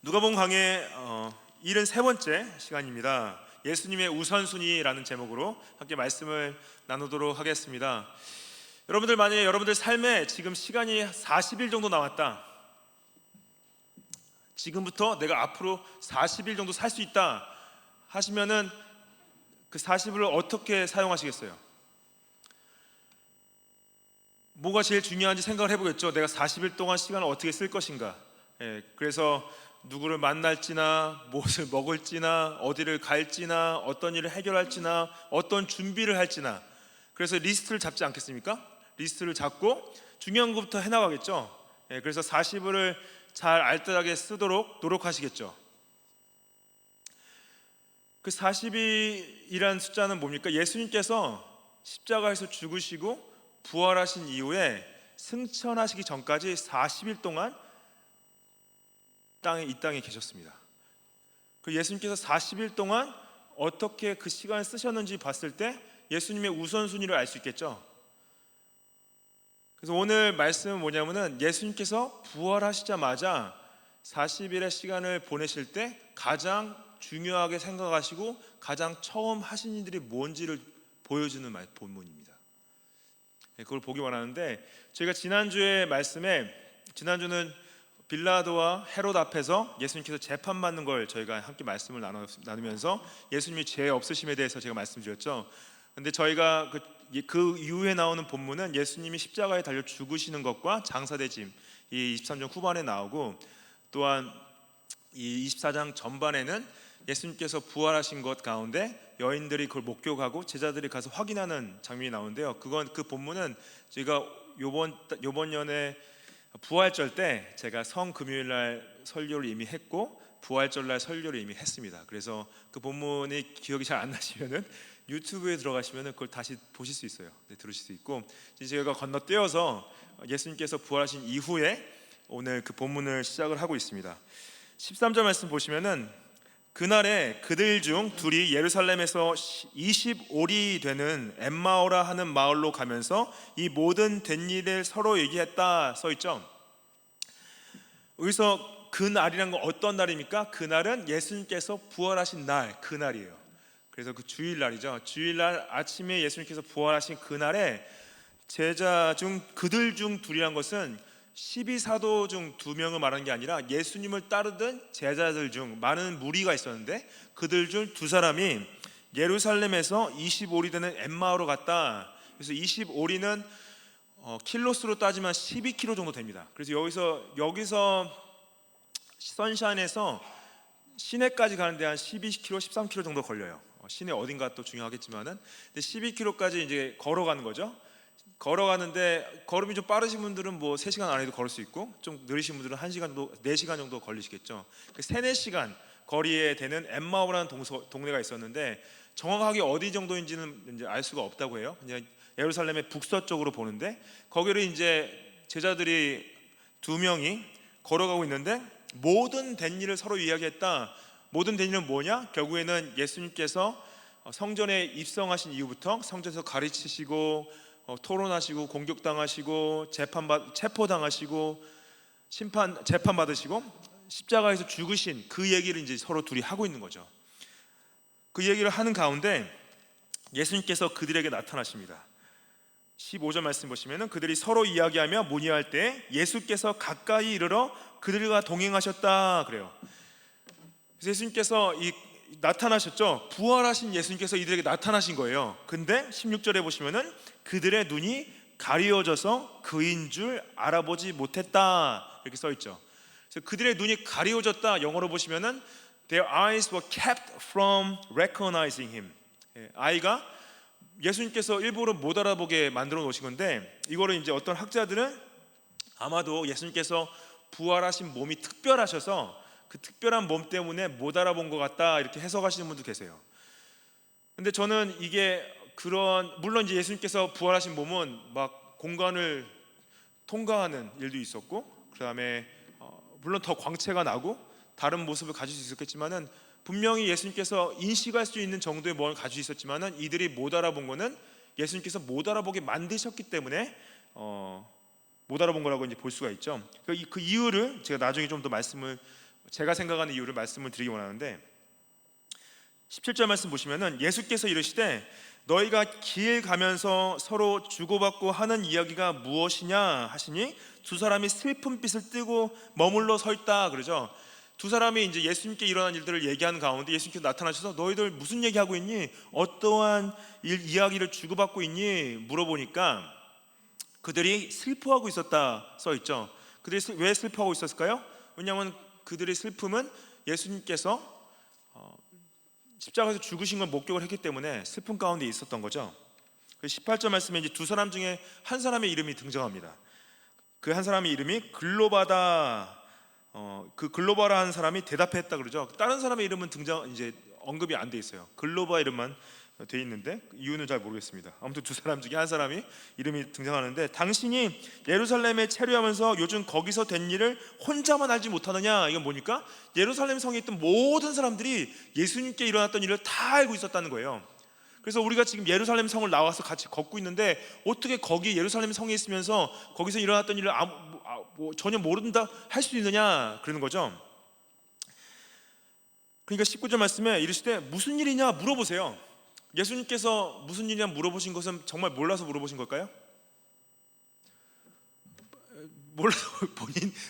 누가복음 강의 73번째 시간입니다. 예수님의 우선순위라는 제목으로 함께 말씀을 나누도록 하겠습니다. 여러분들, 만약에 여러분들 삶에 지금 시간이 40일 정도 남았다, 지금부터 내가 앞으로 40일 정도 살 수 있다 하시면은 그 40일을 어떻게 사용하시겠어요? 뭐가 제일 중요한지 생각을 해보겠죠. 내가 40일 동안 시간을 어떻게 쓸 것인가. 그래서 누구를 만날지나, 무엇을 먹을지나, 어디를 갈지나, 어떤 일을 해결할지나, 어떤 준비를 할지나, 그래서 리스트를 잡지 않겠습니까? 리스트를 잡고 중요한 것부터 해나가겠죠. 그래서 40일을 잘 알뜰하게 쓰도록 노력하시겠죠. 그 40일이라는 숫자는 뭡니까? 예수님께서 십자가에서 죽으시고 부활하신 이후에 승천하시기 전까지 40일 동안 이 땅에 계셨습니다. 그 예수님께서 40일 동안 어떻게 그 시간을 쓰셨는지 봤을 때 예수님의 우선순위를 알 수 있겠죠. 그래서 오늘 말씀은 뭐냐면은 예수님께서 부활하시자마자 40일의 시간을 보내실 때 가장 중요하게 생각하시고 가장 처음 하신 일들이 뭔지를 보여주는 본문입니다. 그걸 보기 원하는데, 저희가 지난주에 말씀에, 지난주는 빌라도와 헤롯 앞에서 예수님께서 재판받는 걸 저희가 함께 말씀을 나누면서 예수님이 죄 없으심에 대해서 제가 말씀드렸죠. 근데 저희가 그 이후에 나오는 본문은 예수님이 십자가에 달려 죽으시는 것과 장사대짐, 이 23장 후반에 나오고, 또한 이 24장 전반에는 예수님께서 부활하신 것 가운데 여인들이 그걸 목격하고 제자들이 가서 확인하는 장면이 나오는데요. 그 본문은 저희가 요번 년에 부활절 때 제가 성금요일날 설교를 이미 했고 부활절날 설교를 이미 했습니다. 그래서 그 본문이 기억이 잘 안 나시면은 유튜브에 들어가시면은 그걸 다시 보실 수 있어요. 들으실 수 있고, 제가 건너뛰어서 예수님께서 부활하신 이후에 오늘 그 본문을 시작을 하고 있습니다. 13절 말씀 보시면은 그날에 그들 중 둘이 예루살렘에서 25리 되는 엠마오라 하는 마을로 가면서 이 모든 된 일을 서로 얘기했다 써 있죠. 여기서 그날이란 건 어떤 날입니까? 그날은 예수님께서 부활하신 날, 그날이에요. 그래서 그 주일날이죠. 주일날 아침에 예수님께서 부활하신 그날에 제자 중 그들 중 둘이란 것은 12사도 중 2명을 말하는 게 아니라 예수님을 따르던 제자들 중 많은 무리가 있었는데 그들 중 2사람이 예루살렘에서 25리 되는 엠마오로 갔다. 그래서 25리는 킬로수로 따지면 12km 정도 됩니다. 그래서 여기서 선샤인에서 시내까지 가는데 한 12km, 13km 정도 걸려요. 시내 어딘가 또 중요하겠지만은 12km까지 이제 걸어가는 거죠. 걸어가는데 걸음이 좀 빠르신 분들은 뭐 3시간 안에도 걸을 수 있고, 좀 느리신 분들은 1시간 정도, 4시간 정도 걸리시겠죠. 3-4시간 거리에 되는 엠마오라는 동네가 있었는데 정확하게 어디 정도인지는 이제 알 수가 없다고 해요. 그냥 예루살렘의 북서쪽으로 보는데 거기를 이제 제자들이 2명이 걸어가고 있는데 모든 된 일을 서로 이야기했다. 모든 된 일은 뭐냐? 결국에는 예수님께서 성전에 입성하신 이후부터 성전에서 가르치시고 토론하시고 공격당하시고 체포당하시고 재판받으시고 십자가에서 죽으신 그 얘기를 이제 서로 둘이 하고 있는 거죠. 그 얘기를 하는 가운데 예수님께서 그들에게 나타나십니다. 15절 말씀 보시면은 그들이 서로 이야기하며 문의할 때 예수께서 가까이 이르러 그들과 동행하셨다 그래요. 그래서 예수님께서 나타나셨죠. 부활하신 예수님께서 이들에게 나타나신 거예요. 근데 16절에 보시면은 그들의 눈이 가리워져서 그인 줄 알아보지 못했다 이렇게 써 있죠. 그래서 그들의 눈이 가리워졌다, 영어로 보시면은 Their eyes were kept from recognizing him. 아이가 예수님께서 일부러 못 알아보게 만들어 놓으신 건데, 이거를 이제 어떤 학자들은 아마도 예수님께서 부활하신 몸이 특별하셔서 그 특별한 몸 때문에 못 알아본 것 같다 이렇게 해석하시는 분도 계세요. 근데 저는 이게 물론 이제 예수님께서 부활하신 몸은 막 공간을 통과하는 일도 있었고, 그 다음에 물론 더 광채가 나고 다른 모습을 가질 수 있었겠지만은 분명히 예수님께서 인식할 수 있는 정도의 뭘 가지고 있었지만은 이들이 못 알아본 거는 예수님께서 못 알아보게 만드셨기 때문에 못 알아본 거라고 이제 볼 수가 있죠. 그 이유를 제가 나중에 좀 더 말씀을 제가 생각하는 이유를 말씀을 드리기 원하는데 17절 말씀 보시면은 예수께서 이르시되 너희가 길 가면서 서로 주고받고 하는 이야기가 무엇이냐 하시니 두 사람이 슬픈 빛을 띠고 머물러 서 있다 그러죠. 두 사람이 이제 예수님께 일어난 일들을 얘기하는 가운데 예수님께서 나타나셔서 너희들 무슨 얘기하고 있니? 어떠한 이야기를 주고받고 있니? 물어보니까 그들이 슬퍼하고 있었다 써 있죠. 그들이 왜 슬퍼하고 있었을까요? 왜냐하면 그들의 슬픔은 예수님께서 십자가에서 죽으신 걸 목격을 했기 때문에 슬픔 가운데 있었던 거죠. 18절 말씀에 이제 두 사람 중에 한 사람의 이름이 등장합니다. 그 한 사람의 이름이 글로바다. 그 글로바라는 사람이 대답했다 그러죠. 다른 사람의 이름은 이제 언급이 안 돼 있어요. 글로바 이름만 돼 있는데 이유는 잘 모르겠습니다. 아무튼 두 사람 중에 한 사람이 이름이 등장하는데 당신이 예루살렘에 체류하면서 요즘 거기서 된 일을 혼자만 알지 못하느냐. 이건 뭐니까 예루살렘 성에 있던 모든 사람들이 예수님께 일어났던 일을 다 알고 있었다는 거예요. 그래서 우리가 지금 예루살렘 성을 나와서 같이 걷고 있는데 어떻게 거기 예루살렘 성에 있으면서 거기서 일어났던 일을 전혀 모른다 할 수 있느냐 그러는 거죠. 그러니까 19절 말씀에 이르시되 무슨 일이냐 물어보세요. 예수님께서 무슨 일이냐 물어보신 것은 정말 몰라서 물어보신 걸까요? 몰라서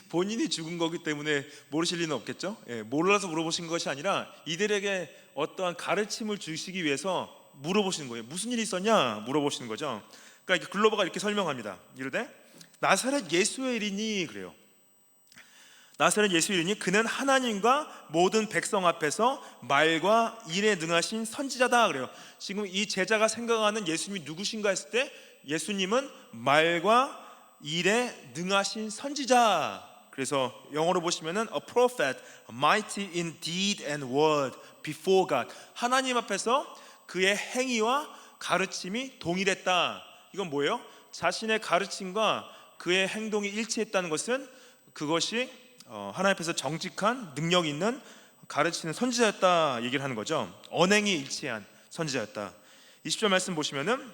본인이 죽은 거기 때문에 모르실 리는 없겠죠. 몰라서 물어보신 것이 아니라 이들에게 어떠한 가르침을 주시기 위해서 물어보시는 거예요. 무슨 일이 있었냐 물어보시는 거죠. 그러니까 글로바가 이렇게 설명합니다. 이르되 나사렛 예수의 일이니 그래요. 나사렛 예수의 일이니 그는 하나님과 모든 백성 앞에서 말과 일에 능하신 선지자다 그래요. 지금 이 제자가 생각하는 예수님이 누구신가 했을 때 예수님은 말과 일에 능하신 선지자. 그래서 영어로 보시면은 a prophet mighty in deed and word before God. 하나님 앞에서 그의 행위와 가르침이 동일했다. 이건 뭐예요? 자신의 가르침과 그의 행동이 일치했다는 것은 그것이 하나님 앞에서 정직한 능력 있는 가르치는 선지자였다 얘기를 하는 거죠. 언행이 일치한 선지자였다. 20절 말씀 보시면은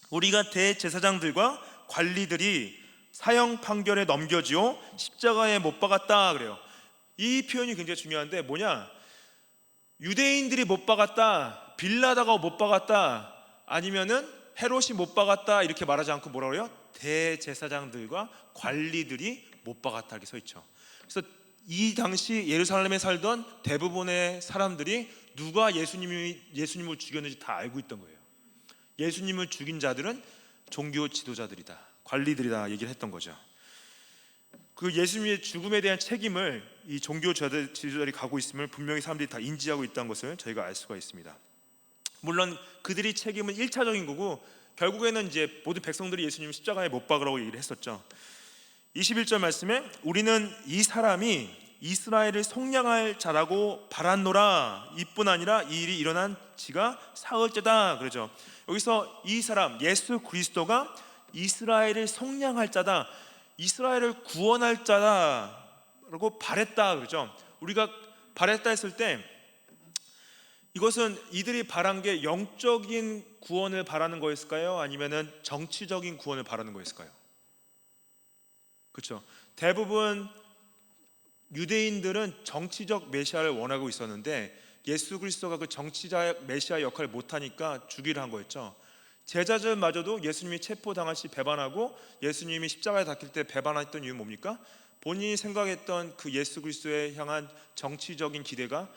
우리가 대제사장들과 관리들이 사형 판결에 넘겨지어 십자가에 못 박았다 그래요. 이 표현이 굉장히 중요한데 뭐냐? 유대인들이 못 박았다, 빌라다가 못 박았다, 아니면은 헤롯이 못 박았다 이렇게 말하지 않고 뭐라 그래요? 대제사장들과 관리들이 못 박았다 이렇게 서 있죠. 그래서 이 당시 예루살렘에 살던 대부분의 사람들이 누가 예수님을 죽였는지 다 알고 있던 거예요. 예수님을 죽인 자들은 종교 지도자들이다, 관리들이다 얘기를 했던 거죠. 그 예수님의 죽음에 대한 책임을 이 종교 지도자들이 가고 있음을 분명히 사람들이 다 인지하고 있다는 것을 저희가 알 수가 있습니다. 물론 그들이 책임은 1차적인 거고 결국에는 이제 모든 백성들이 예수님 십자가에 못 박으라고 얘기를 했었죠. 21절 말씀에 우리는 이 사람이 이스라엘을 속량할 자라고 바랐노라. 이뿐 아니라 이 일이 일어난 지가 사흘째다 그러죠. 여기서 이 사람 예수 그리스도가 이스라엘을 속량할 자다, 이스라엘을 구원할 자다라고 바랬다 그러죠. 우리가 바랬다 했을 때 이것은 이들이 바란 게 영적인 구원을 바라는 거였을까요? 아니면은 정치적인 구원을 바라는 거였을까요? 그렇죠. 대부분 유대인들은 정치적 메시아를 원하고 있었는데 예수 그리스도가 그 정치자 메시아 역할을 못하니까 죽이려 한 거였죠. 제자들마저도 예수님이 체포당할 시 배반하고 예수님이 십자가에 닿힐 때 배반했던 이유는 뭡니까? 본인이 생각했던 그 예수 그리스도에 향한 정치적인 기대가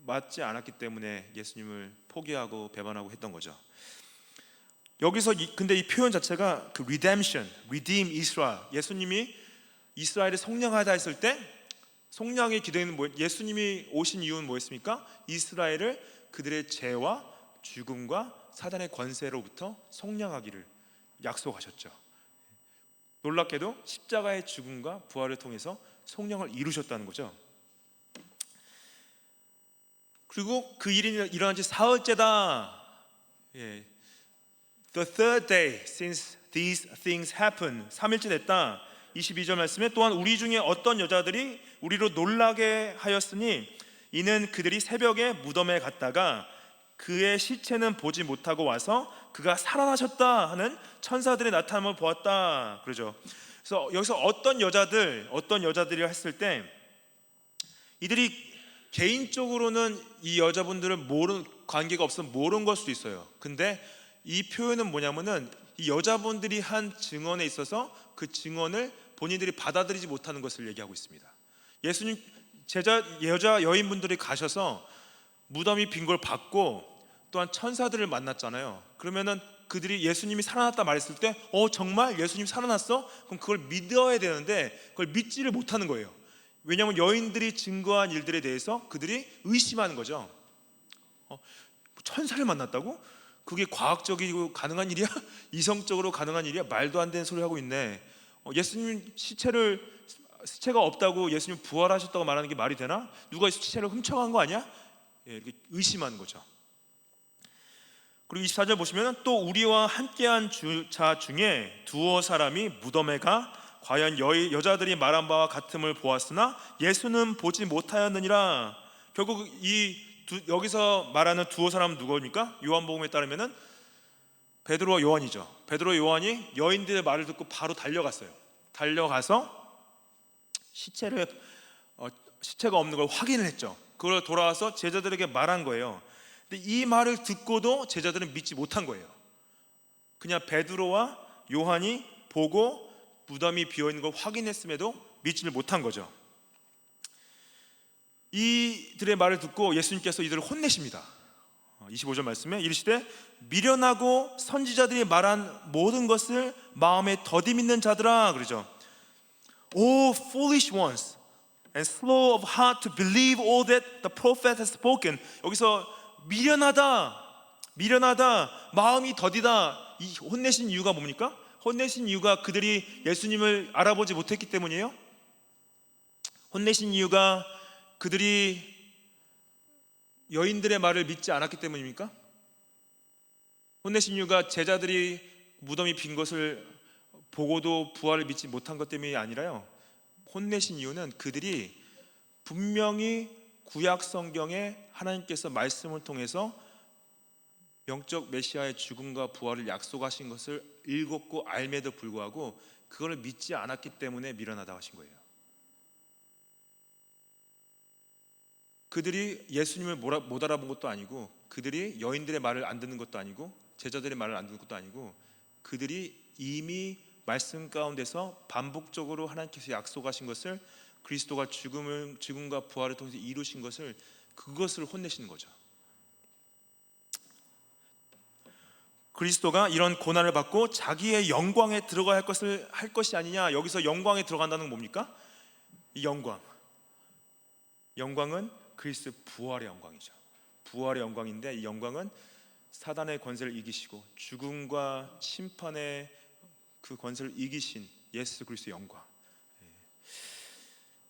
맞지 않았기 때문에 예수님을 포기하고 배반하고 했던 거죠. 여기서 근데 이 표현 자체가 그 redemption, redeem Israel, 예수님이 이스라엘을 속량하다 했을 때 속량의 기대는 뭐예요? 예수님이 오신 이유는 뭐였습니까? 이스라엘을 그들의 죄와 죽음과 사단의 권세로부터 속량하기를 약속하셨죠. 놀랍게도 십자가의 죽음과 부활을 통해서 속량을 이루셨다는 거죠. 그리고 그 일이 일어난 지 사흘째다. The third day since these things happened. 3일째 됐다. 22절 말씀에 또한 우리 중에 어떤 여자들이 우리로 놀라게 하였으니 이는 그들이 새벽에 무덤에 갔다가 그의 시체는 보지 못하고 와서 그가 살아나셨다 하는 천사들의 나타남을 보았다 그러죠. 그래서 여기서 어떤 여자들이 했을 때 이들이 개인적으로는 이 여자분들을 관계가 없어서 모르는 걸 수도 있어요. 근데 이 표현은 뭐냐면은 이 여자분들이 한 증언에 있어서 그 증언을 본인들이 받아들이지 못하는 것을 얘기하고 있습니다. 예수님 여자 여인분들이 가셔서 무덤이 빈 걸 봤고 또한 천사들을 만났잖아요. 그러면은 그들이 예수님이 살아났다 말했을 때 정말 예수님 살아났어? 그럼 그걸 믿어야 되는데 그걸 믿지를 못하는 거예요. 왜냐하면 여인들이 증거한 일들에 대해서 그들이 의심하는 거죠. 천사를 만났다고? 그게 과학적이고 가능한 일이야? 이성적으로 가능한 일이야? 말도 안 되는 소리 하고 있네. 예수님 시체가 없다고 예수님 부활하셨다고 말하는 게 말이 되나? 누가 시체를 훔쳐간 거 아니야? 이렇게 의심하는 거죠. 그리고 24절 보시면 또 우리와 함께한 자 중에 두어 사람이 무덤에 가 과연 여자들이 말한 바와 같음을 보았으나 예수는 보지 못하였느니라. 결국 여기서 말하는 두어 사람은 누구입니까? 요한복음에 따르면은 베드로와 요한이죠. 베드로와 요한이 여인들의 말을 듣고 바로 달려갔어요. 달려가서 시체가 없는 걸 확인을 했죠. 그걸 돌아와서 제자들에게 말한 거예요. 근데 이 말을 듣고도 제자들은 믿지 못한 거예요. 그냥 베드로와 요한이 보고 무덤이 비어있는 걸 확인했음에도 믿지를 못한 거죠. 이들의 말을 듣고 예수님께서 이들을 혼내십니다. 25절 말씀에 이르시되 미련하고 선지자들이 말한 모든 것을 마음에 더디 믿는 자들아 그러죠. O foolish ones and slow of heart to believe all that the prophet has spoken. 여기서 미련하다, 마음이 더디다. 이 혼내신 이유가 뭡니까? 혼내신 이유가 그들이 예수님을 알아보지 못했기 때문이에요? 혼내신 이유가 그들이 여인들의 말을 믿지 않았기 때문입니까? 혼내신 이유가 제자들이 무덤이 빈 것을 보고도 부활을 믿지 못한 것 때문이 아니라요. 혼내신 이유는 그들이 분명히 구약 성경에 하나님께서 말씀을 통해서 영적 메시아의 죽음과 부활을 약속하신 것을 읽었고 알매도 불구하고 그걸 믿지 않았기 때문에 미련하다 하신 거예요. 그들이 예수님을 못 알아본 것도 아니고 그들이 여인들의 말을 안 듣는 것도 아니고 제자들의 말을 안 듣는 것도 아니고 그들이 이미 말씀 가운데서 반복적으로 하나님께서 약속하신 것을 그리스도가 죽음과 부활을 통해서 이루신 그것을 혼내시는 거죠. 그리스도가 이런 고난을 받고 자기의 영광에 들어갈 것을 할 것이 아니냐. 여기서 영광에 들어간다는 건 뭡니까? 이 영광은 그리스도의 부활의 영광이죠. 부활의 영광인데 이 영광은 사단의 권세를 이기시고 죽음과 심판의 그 권세를 이기신 예수 그리스도의 영광.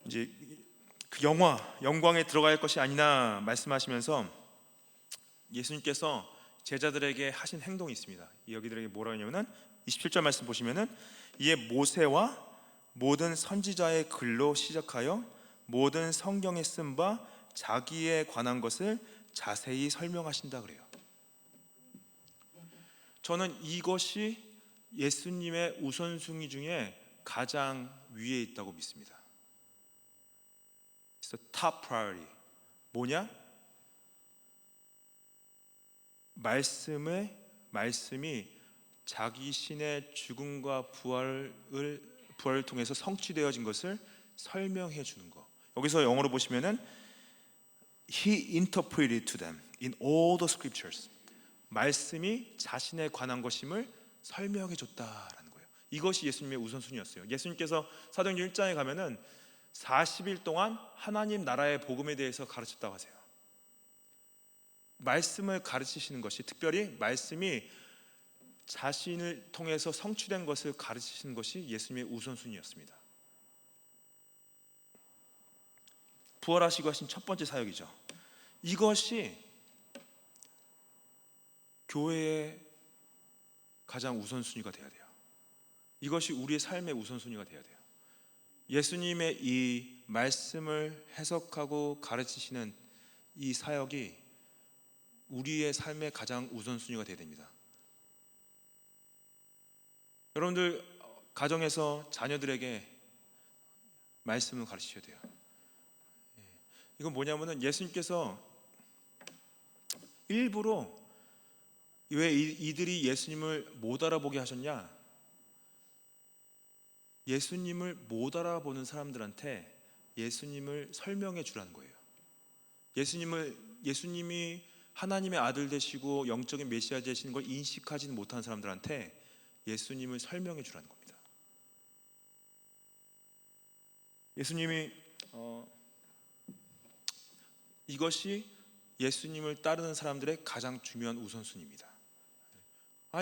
이제 그 영광에 들어갈 것이 아니나 말씀하시면서 예수님께서 제자들에게 하신 행동이 있습니다. 여기들에게 뭐라고 하냐면은 27절 말씀 보시면은 이에 모세와 모든 선지자의 글로 시작하여 모든 성경에 쓴 바 자기에 관한 것을 자세히 설명하신다 그래요. 저는 이것이 예수님의 우선순위 중에 가장 위에 있다고 믿습니다. It's the top priority. 뭐냐? 말씀이 자기 신의 죽음과 부활을 통해서 성취되어진 것을 설명해 주는 거. 여기서 영어로 보시면은 He interpreted to them in all the scriptures. 말씀이 자신에 관한 것임을 설명해 줬다라는 거예요. 이것이 예수님의 우선순위였어요. 예수님께서 사도행전 1장에 가면은 40일 동안 하나님 나라의 복음에 대해서 가르쳤다고 하세요. 말씀을 가르치시는 것이, 특별히 말씀이 자신을 통해서 성취된 것을 가르치시는 것이 예수님의 우선순위였습니다. 부활하시고 하신 첫 번째 사역이죠. 이것이 교회의 가장 우선순위가 되어야 돼요. 이것이 우리의 삶의 우선순위가 되어야 돼요. 예수님의 이 말씀을 해석하고 가르치시는 이 사역이 우리의 삶의 가장 우선순위가 되어야 됩니다. 여러분들 가정에서 자녀들에게 말씀을 가르치셔야 돼요. 이건 뭐냐면은 예수님께서 일부러 왜 이들이 예수님을 못 알아보게 하셨냐? 예수님을 못 알아보는 사람들한테 예수님을 설명해 주라는 거예요. 예수님이 하나님의 아들 되시고 영적인 메시아 되시는 걸 인식하지는 못하는 사람들한테 예수님을 설명해 주라는 겁니다. 예수님이 이것이 예수님을 따르는 사람들의 가장 중요한 우선순위입니다.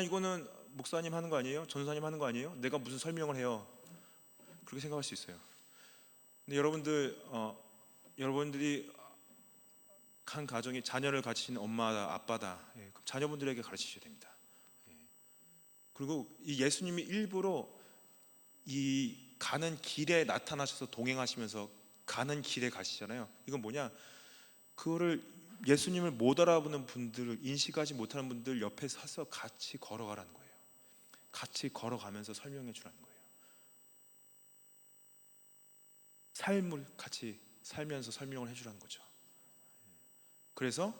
이거는 목사님 하는 거 아니에요? 전사님 하는 거 아니에요? 내가 무슨 설명을 해요? 그렇게 생각할 수 있어요. 근데 여러분들이 한 가정이 자녀를 가지신 엄마다, 아빠다. 그럼 자녀분들에게 가르치셔야 됩니다. 그리고 이 예수님이 일부러 이 가는 길에 나타나셔서 동행하시면서 가는 길에 가시잖아요. 이건 뭐냐? 그거를 예수님을 못 알아보는 분들을 인식하지 못하는 분들 옆에 서서 같이 걸어가라는 거예요. 같이 걸어가면서 설명해 주라는 거예요. 삶을 같이 살면서 설명을 해주라는 거죠. 그래서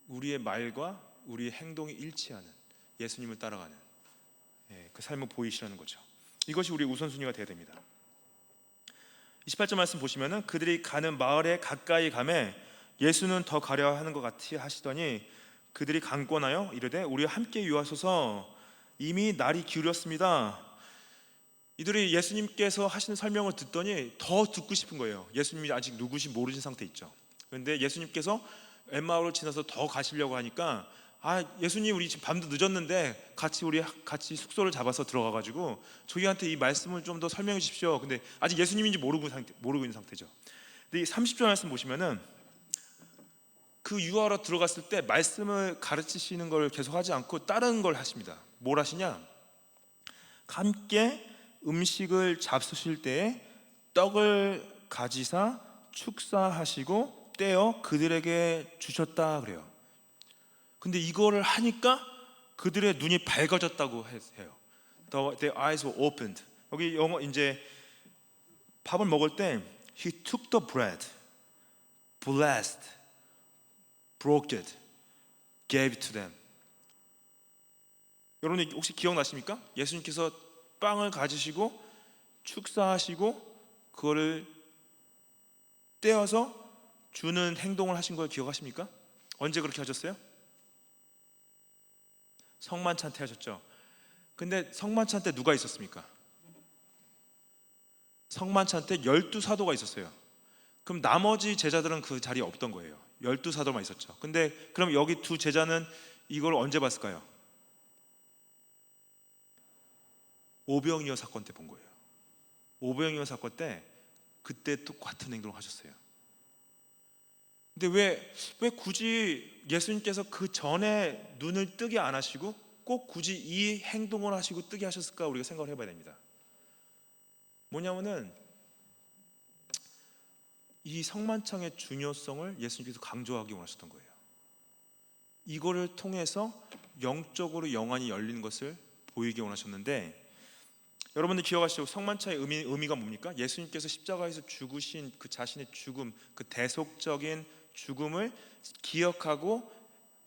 우리의 말과 우리의 행동이 일치하는 예수님을 따라가는 그 삶을 보이시라는 거죠. 이것이 우리의 우선순위가 되어야 됩니다. 28절 말씀 보시면은 그들이 가는 마을에 가까이 가매 예수는 더 가려 하는 것 같이 하시더니 그들이 강권하여 이르되 우리와 함께 유하소서 이미 날이 기울였습니다. 이들이 예수님께서 하시는 설명을 듣더니 더 듣고 싶은 거예요. 예수님이 아직 누구신지 모르신 상태 있죠. 그런데 예수님께서 엠마오를 지나서 더 가시려고 하니까 예수님 우리 지금 밤도 늦었는데 우리 같이 숙소를 잡아서 들어가가지고 저희한테 이 말씀을 좀 더 설명해 주십시오. 근데 아직 예수님인지 모르고 있는 상태죠. 근데 이 30절 말씀 보시면은 그 유하러 들어갔을 때 말씀을 가르치시는 걸 계속하지 않고 다른 걸 하십니다. 뭘 하시냐? 함께 음식을 잡수실 때에 떡을 가지사 축사하시고 떼어 그들에게 주셨다 그래요. 근데 이거를 하니까 그들의 눈이 밝아졌다고 해요. Their eyes were opened. 여기 영어 이제 밥을 먹을 때 He took the bread, blessed, broke it, gave it to them. 여러분 혹시 기억나십니까? 예수님께서 빵을 가지시고 축사하시고 그거를 떼어서 주는 행동을 하신 걸 기억하십니까? 언제 그렇게 하셨어요? 성만찬 때 하셨죠. 근데 성만찬 때 누가 있었습니까? 성만찬 때 12사도가 있었어요. 그럼 나머지 제자들은 그 자리에 없던 거예요. 12사도만 있었죠. 근데 그럼 여기 두 제자는 이걸 언제 봤을까요? 오병이어 사건 때 본 거예요. 오병이어 사건 때 그때 똑같은 행동을 하셨어요. 근데 왜 굳이 예수님께서 그 전에 눈을 뜨게 안 하시고 꼭 굳이 이 행동을 하시고 뜨게 하셨을까 우리가 생각을 해봐야 됩니다. 뭐냐면은 이 성만찬의 중요성을 예수님께서 강조하기 원하셨던 거예요. 이거를 통해서 영적으로 영안이 열리는 것을 보이기 원하셨는데 여러분들 기억하시고 성만찬의 의미가 뭡니까? 예수님께서 십자가에서 죽으신 그 자신의 죽음, 그 대속적인 죽음을 기억하고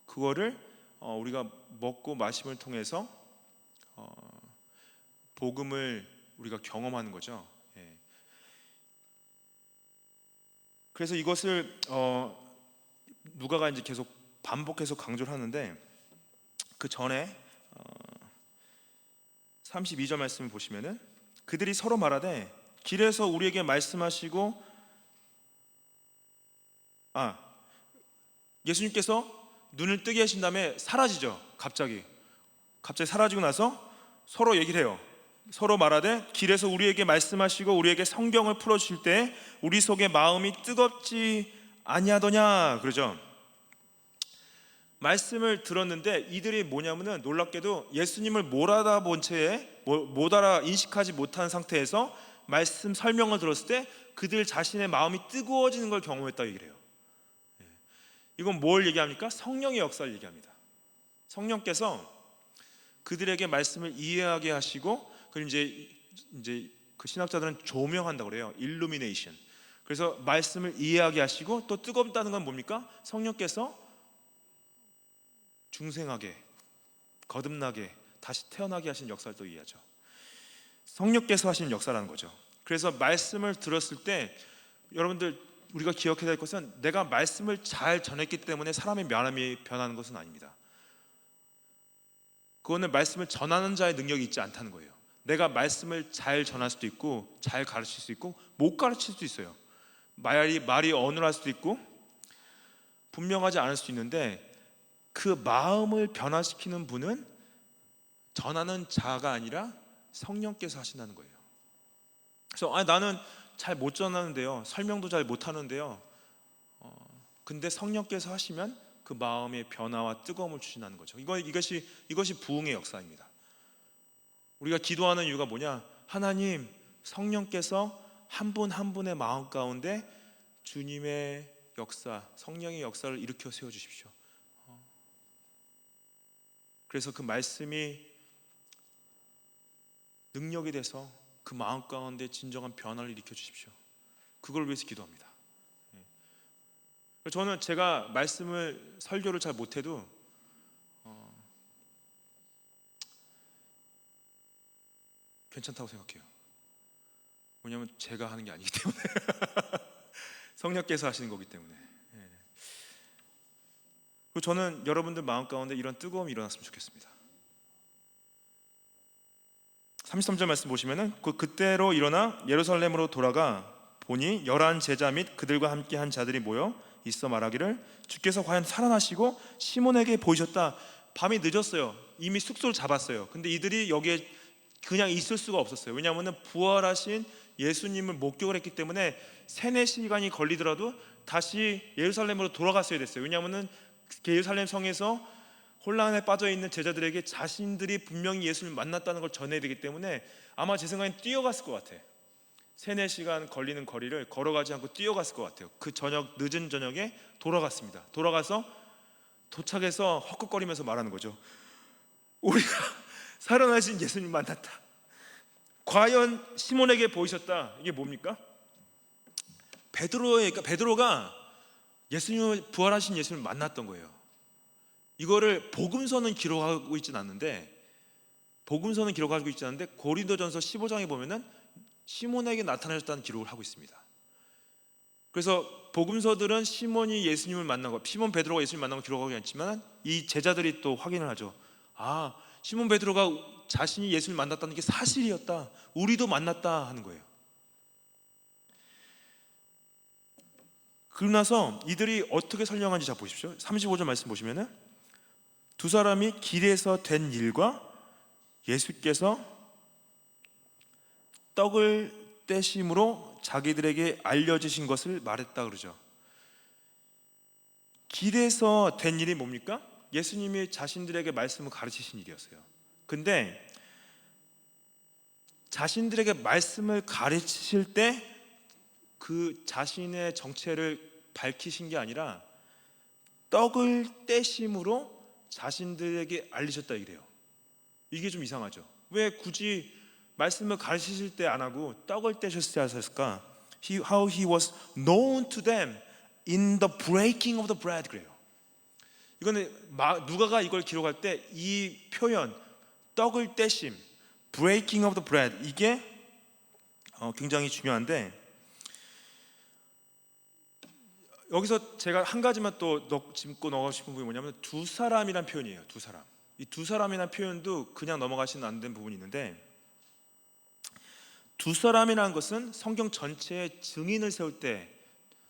그거를 우리가 먹고 마심을 통해서 복음을 우리가 경험하는 거죠. 그래서 이것을 누가가 이제 계속 반복해서 강조를 하는데 그 전에 32절 말씀을 보시면은 그들이 서로 말하되 길에서 우리에게 말씀하시고 예수님께서 눈을 뜨게 하신 다음에 사라지죠. 갑자기 사라지고 나서 서로 얘기를 해요. 서로 말하되 길에서 우리에게 말씀하시고 우리에게 성경을 풀어주실 때 우리 속에 마음이 뜨겁지 아니하더냐 그러죠. 말씀을 들었는데 이들이 뭐냐면은 놀랍게도 예수님을 못 알아본 채에 못 알아 인식하지 못한 상태에서 말씀 설명을 들었을 때 그들 자신의 마음이 뜨거워지는 걸 경험했다 얘기를 해요. 이건 뭘 얘기합니까? 성령의 역사를 얘기합니다. 성령께서 그들에게 말씀을 이해하게 하시고 그걸 이제 그 신학자들은 조명한다고 그래요. 일루미네이션. 그래서 말씀을 이해하게 하시고, 또 뜨겁다는 건 뭡니까? 성령께서 중생하게, 거듭나게, 다시 태어나게 하신 역사를 또 이해하죠. 성령께서 하시는 역사라는 거죠. 그래서 말씀을 들었을 때 여러분들 우리가 기억해야 될 것은, 내가 말씀을 잘 전했기 때문에 사람의 면함이 변하는 것은 아닙니다. 그거는 말씀을 전하는 자의 능력이 있지 않다는 거예요. 내가 말씀을 잘 전할 수도 있고, 잘 가르칠 수 있고, 못 가르칠 수도 있어요. 말이 어눌할 수도 있고, 분명하지 않을 수도 있는데, 그 마음을 변화시키는 분은 전하는 자가 아니라 성령께서 하신다는 거예요. 그래서 나는 잘 못 전하는데요, 설명도 잘 못하는데요, 근데 성령께서 하시면 그 마음의 변화와 뜨거움을 주신다는 거죠. 이것이 부흥의 역사입니다. 우리가 기도하는 이유가 뭐냐? 하나님, 성령께서 한 분 한 분의 마음 가운데 주님의 역사, 성령의 역사를 일으켜 세워주십시오. 그래서 그 말씀이 능력이 돼서 그 마음 가운데 진정한 변화를 일으켜 주십시오. 그걸 위해서 기도합니다. 저는 제가 말씀을, 설교를 잘 못해도 괜찮다고 생각해요. 왜냐하면 제가 하는 게 아니기 때문에 성령께서 하시는 거기 때문에. 그리고 저는 여러분들 마음 가운데 이런 뜨거움이 일어났으면 좋겠습니다. 33절 말씀 보시면은, 그때로 일어나 예루살렘으로 돌아가 보니 11 제자 및 그들과 함께 한 자들이 모여 있어 말하기를, 주께서 과연 살아나시고 시몬에게 보이셨다. 밤이 늦었어요. 이미 숙소를 잡았어요. 근데 이들이 여기에 그냥 있을 수가 없었어요. 왜냐하면 부활하신 예수님을 목격을 했기 때문에 3-4시간이 걸리더라도 다시 예루살렘으로 돌아갔어야 됐어요. 왜냐하면 예루살렘 성에서 혼란에 빠져 있는 제자들에게 자신들이 분명히 예수님을 만났다는 걸 전해야 되기 때문에 아마 제 생각엔 뛰어갔을 것 같아요. 3-4시간 걸리는 거리를 걸어가지 않고 뛰어갔을 것 같아요. 그 늦은 저녁에 돌아갔습니다. 돌아가서 도착해서 헛걱거리면서 말하는 거죠. 우리가 살아나신 예수님 만났다. 과연 시몬에게 보이셨다. 이게 뭡니까? 베드로가 부활하신 예수님을 만났던 거예요. 이거를 복음서는 기록하고 있진 않는데, 고린도전서 15장에 보면은 시몬에게 나타나셨다는 기록을 하고 있습니다. 그래서 복음서들은 시몬 베드로가 예수님을 만난 걸 기록하고 있지만, 이 제자들이 또 확인을 하죠. 시몬 베드로가 자신이 예수를 만났다는 게 사실이었다. 우리도 만났다 하는 거예요. 그러고 나서 이들이 어떻게 설명하는지 자 보십시오. 35절 말씀 보시면은, 2 사람이 길에서 된 일과 예수께서 떡을 떼심으로 자기들에게 알려주신 것을 말했다 그러죠. 길에서 된 일이 뭡니까? 예수님이 자신들에게 말씀을 가르치신 일이었어요. 근데 자신들에게 말씀을 가르치실 때 그 자신의 정체를 밝히신 게 아니라 떡을 떼심으로 자신들에게 알리셨다 이래요. 이게 좀 이상하죠. 왜 굳이 말씀을 가르치실 때 안 하고 떡을 떼셨을 때 하셨을까? How he was known to them in the breaking of the bread 그래요. 이거는 누가가 이걸 기록할 때 이 표현, 떡을 떼심, breaking of the bread, 이게 굉장히 중요한데, 여기서 제가 한 가지만 또 짚고 넘어가고 싶은 부분이 뭐냐면, 2 사람이란 표현이에요. 2 사람. 이 2 사람이란 표현도 그냥 넘어가시면 안 되는 부분이 있는데, 2 사람이라는 것은 성경 전체에 증인을 세울 때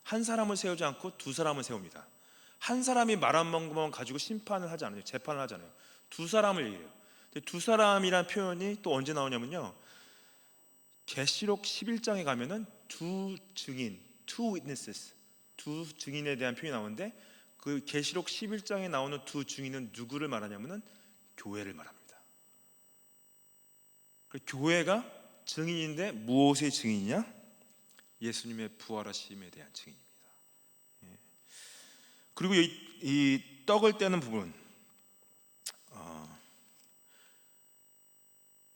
한 사람을 세우지 않고 2 사람을 세웁니다. 한 사람이 말 한 번만 가지고 심판을 하지 않아요. 재판을 하잖아요. 2 사람을 얘기해요. 2 사람이란 표현이 또 언제 나오냐면요, 계시록 11장에 가면은 2 증인, 2 witnesses, 2 증인에 대한 표현이 나오는데, 그 계시록 11장에 나오는 2 증인은 누구를 말하냐면은 교회를 말합니다. 그 교회가 증인인데 무엇의 증인이냐? 예수님의 부활하심에 대한 증인입니다. 그리고 이 떡을 떼는 부분,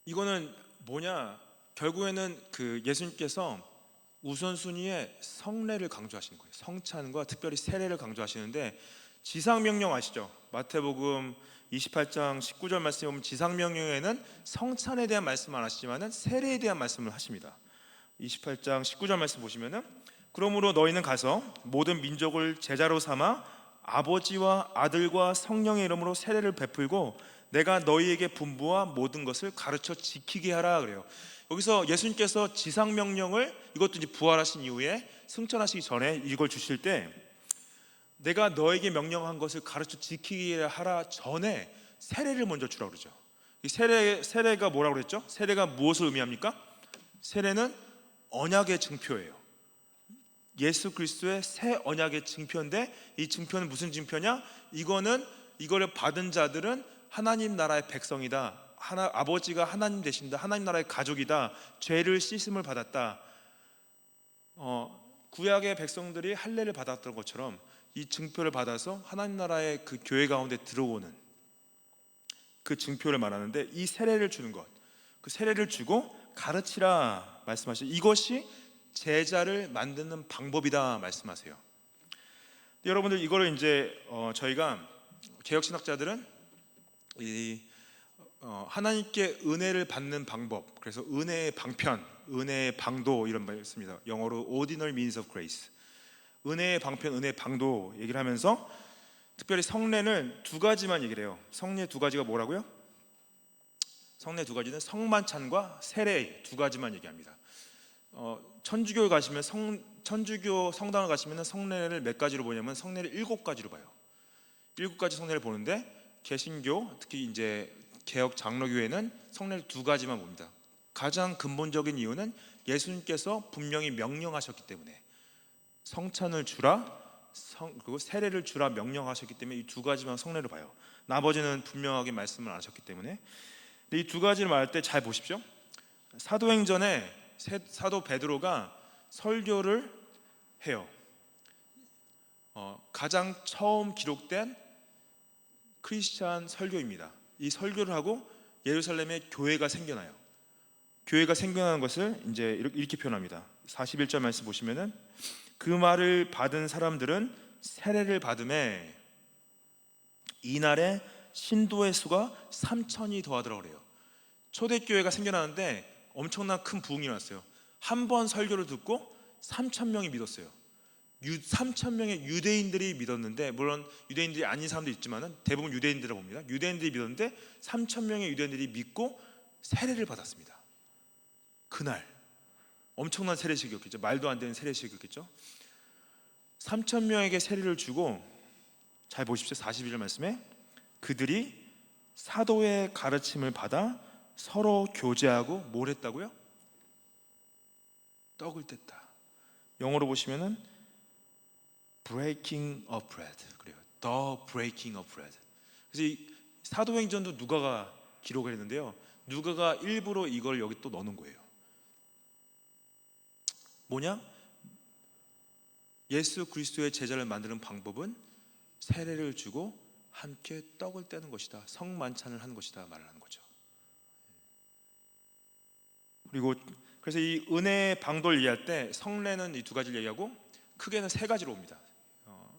이거는 뭐냐? 결국에는 그 예수님께서 우선순위에 성례를 강조하시는 거예요. 성찬과 특별히 세례를 강조하시는데, 지상명령 아시죠? 마태복음 28장 19절 말씀에 보면 지상명령에는 성찬에 대한 말씀 안 하시지만 세례에 대한 말씀을 하십니다. 28장 19절 말씀 보시면은, 그러므로 너희는 가서 모든 민족을 제자로 삼아 아버지와 아들과 성령의 이름으로 세례를 베풀고 내가 너희에게 분부한 모든 것을 가르쳐 지키게 하라 그래요. 여기서 예수님께서 지상명령을, 이것도 이제 부활하신 이후에 승천하시기 전에 이걸 주실 때, 내가 너에게 명령한 것을 가르쳐 지키게 하라 전에 세례를 먼저 주라고 그러죠. 이 세례가 뭐라고 그랬죠? 세례가 무엇을 의미합니까? 세례는 언약의 증표예요. 예수 그리스도의 새 언약의 증표인데, 이 증표는 무슨 증표냐? 이거를 받은 자들은 하나님 나라의 백성이다. 아버지가 하나님 되신다. 하나님 나라의 가족이다. 죄를 씻음을 받았다. 구약의 백성들이 할례를 받았던 것처럼 이 증표를 받아서 하나님 나라의 그 교회 가운데 들어오는 그 증표를 말하는데, 이 세례를 주는 것, 그 세례를 주고 가르치라 말씀하시죠. 이것이 제자를 만드는 방법이다 말씀하세요. 여러분들, 이거를 이제 저희가 개혁신학자들은 하나님께 은혜를 받는 방법, 그래서 은혜의 방편, 은혜의 방도 이런 말 있습니다. 영어로 ordinary means of grace, 은혜의 방편, 은혜의 방도 얘기를 하면서 특별히 성례는 두 가지만 얘기를 해요. 성례 두 가지가 뭐라고요? 성례 두 가지는 성만찬과 세례 두 가지만 얘기합니다. 천주교에 가시면 천주교 성당을 가시면 성례를 몇 가지로 보냐면 성례를 7가지로 봐요. 7가지 성례를 보는데, 개신교, 특히 이제 개혁 장로교회는 성례를 2가지만 봅니다. 가장 근본적인 이유는 예수님께서 분명히 명령하셨기 때문에, 성찬을 주라, 그리고 세례를 주라 명령하셨기 때문에 이 2가지만 성례를 봐요. 나머지는 분명하게 말씀을 안 하셨기 때문에. 근데 이 2가지를 말할 때 잘 보십시오. 사도행전에 사도 베드로가 설교를 해요. 가장 처음 기록된 크리스찬 설교입니다. 이 설교를 하고 예루살렘에 교회가 생겨나요. 교회가 생겨나는 것을 이제 이렇게 표현합니다. 41절 말씀 보시면은, 그 말을 받은 사람들은 세례를 받음에 이날에 신도의 수가 3,000이 더하더라고 그래요. 초대교회가 생겨나는데 엄청난 큰 부흥이 났어요. 한 번 설교를 듣고 3,000명이 믿었어요. 3,000명의 유대인들이 믿었는데, 물론 유대인들이 아닌 사람도 있지만 대부분 유대인들이라고 봅니다. 유대인들이 믿었는데 3,000명의 유대인들이 믿고 세례를 받았습니다. 그날 엄청난 세례식이었겠죠. 말도 안 되는 세례식이었겠죠. 3,000명에게 세례를 주고, 잘 보십시오. 42절 말씀에, 그들이 사도의 가르침을 받아 서로 교제하고 뭘 했다고요? 떡을 뗐다. 영어로 보시면은 breaking of bread, 그래요. The breaking of bread. 그래서 이 사도행전도 누가가 기록을 했는데요, 누가가 일부러 이걸 여기 또 넣는 거예요. 뭐냐? 예수 그리스도의 제자를 만드는 방법은 세례를 주고 함께 떡을 떼는 것이다, 성만찬을 하는 것이다 말을 하는 거죠. 그리고 그래서 이 은혜의 방도를 이해할 때 성례는 이 2가지를 얘기하고 크게는 3가지로 봅니다.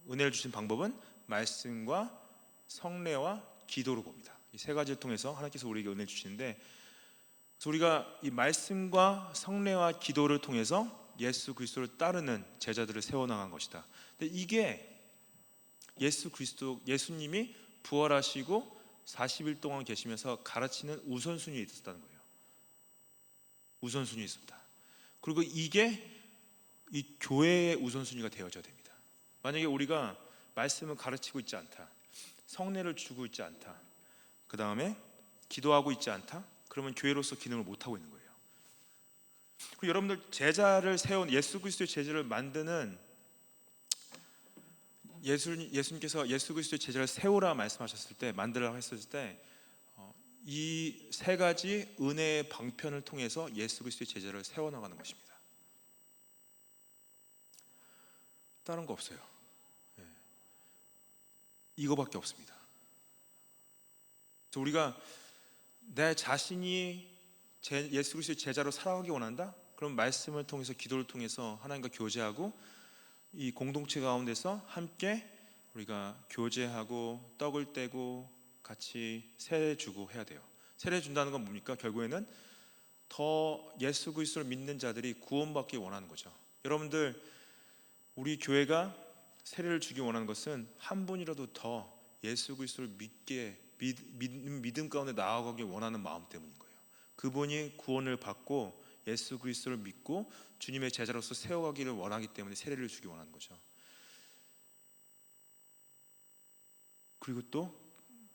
은혜를 주신 방법은 말씀과 성례와 기도로 봅니다. 이 3가지를 통해서 하나님께서 우리에게 은혜를 주시는데, 그래서 우리가 이 말씀과 성례와 기도를 통해서 예수 그리스도를 따르는 제자들을 세워나간 것이다. 근데 이게 예수님이 부활하시고 40일 동안 계시면서 가르치는 우선순위에 있었다는 거예요. 우선순위에 있었다. 그리고 이게 이 교회의 우선순위가 되어져야 됩니다. 만약에 우리가 말씀을 가르치고 있지 않다, 성례를 주고 있지 않다, 그 다음에 기도하고 있지 않다, 그러면 교회로서 기능을 못하고 있는 거예요. 그리고 여러분들, 제자를 세운, 예수 그리스도의 제자를 만드는, 예수님께서 예수 그리스도의 제자를 세우라 말씀하셨을 때, 만들라고 했을 때, 이 3가지 은혜의 방편을 통해서 예수 그리스도의 제자를 세워나가는 것입니다. 다른 거 없어요. 이거밖에 없습니다. 우리가 내 자신이 예수 그리스도의 제자로 살아가기 원한다? 그럼 말씀을 통해서, 기도를 통해서 하나님과 교제하고 이 공동체 가운데서 함께 우리가 교제하고 떡을 떼고 같이 세례 주고 해야 돼요. 세례 준다는 건 뭡니까? 결국에는 더 예수 그리스도를 믿는 자들이 구원받기 원하는 거죠. 여러분들, 우리 교회가 세례를 주기 원하는 것은 한 분이라도 더 예수 그리스도를 믿음 가운데 나아가기 원하는 마음 때문인 거예요. 그분이 구원을 받고 예수 그리스도를 믿고 주님의 제자로서 세워가기를 원하기 때문에 세례를 주기 원하는 거죠. 그리고 또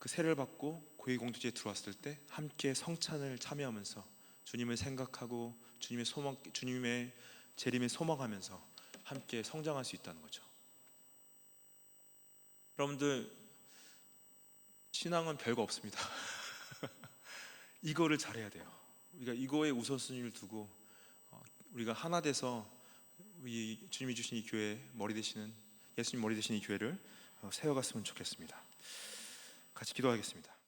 그 세례를 받고 고위 공동체에 들어왔을 때 함께 성찬을 참여하면서 주님을 생각하고 주님의 재림에 소망하면서 함께 성장할 수 있다는 거죠. 여러분들, 신앙은 별거 없습니다. 이거를 잘해야 돼요. 우리가 이거에 우선순위를 두고 우리가 하나 돼서 이 주님이 주신 이 교회 머리 되시는, 예수님 머리 되신 이 교회를 세워갔으면 좋겠습니다. 같이 기도하겠습니다.